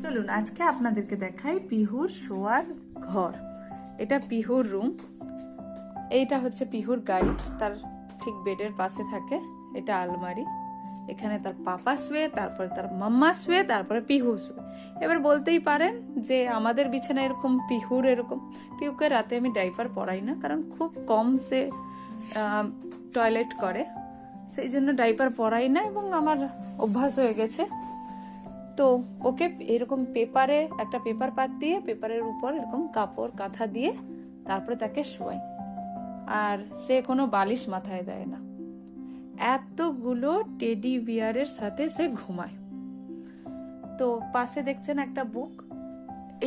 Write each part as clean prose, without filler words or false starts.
চলুন আজকে আপনাদেরকে দেখাই পিহুর শোয়ার ঘর। এটা পিহুর রুম, এইটা হচ্ছে পিহুর গাড়ি, তার ঠিক বেডের পাশে থাকে। এটা আলমারি, এখানে তার পাপা শুয়ে, তারপরে তার মাম্মা শুয়ে, তারপরে পিহু শুয়ে। এবার বলতেই পারেন যে আমাদের বিছানা এরকম, পিহুর এরকম। পিহুকে রাতে আমি ডাইপার পরাই না, কারণ খুব কম সে টয়লেট করে, সেই জন্য ডাইপার পরাই না এবং আমার অভ্যাস হয়ে গেছে। তো ওকে এরকম পেপারে, একটা পেপার পাত দিয়ে পেপারের উপর এরকম কাপড় কাঁথা দিয়ে তারপরে তাকে শোয়াই। আর সে কোনো বালিশ মাথায় দেয় না। এতগুলো টেডি বিয়ারের সাথে সে ঘুমায়। তো পাশে দেখছেন একটা বুক,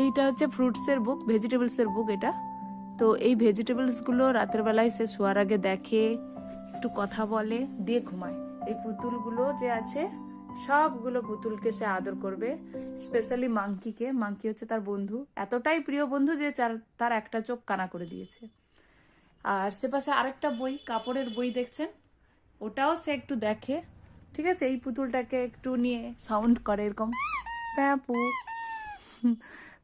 এইটা হচ্ছে ফ্রুটসের বুক, ভেজিটেবলসের বুক এটা। তো এই ভেজিটেবলসগুলো রাতের বেলায় সে শোয়ার আগে দেখে, একটু কথা বলে, দিয়ে ঘুমায়। এই পুতুলগুলো যে আছে সবগুলো পুতুলকে সে আদর করবে, স্পেশালি মাংকিকে। মাংকি হচ্ছে তার বন্ধু, এতটাই প্রিয় বন্ধু যে তার একটা চোখ কানা করে দিয়েছে। আর সে পাশে আরেকটা বই, কাপড়ের বই দেখছেন, ওটাও সে একটু দেখে। ঠিক আছে, এই পুতুলটাকে একটু নিয়ে সাউন্ড করে এরকম প্যাপু,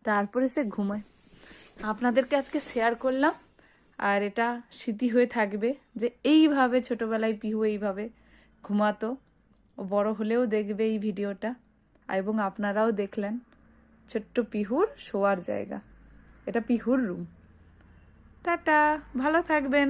তারপরে সে ঘুমায়। আপনাদেরকে আজকে শেয়ার করলাম, আর এটা স্মৃতি হয়ে থাকবে যে এইভাবে ছোটবেলায় পিহু এইভাবে ঘুমাতো। ও বড় হলেও দেখবে এই ভিডিওটা, এবং আপনারাও দেখলেন ছোট্ট পিহুর শোয়ার জায়গা। এটা পিহুর রুম। টাটা, ভালো থাকবেন।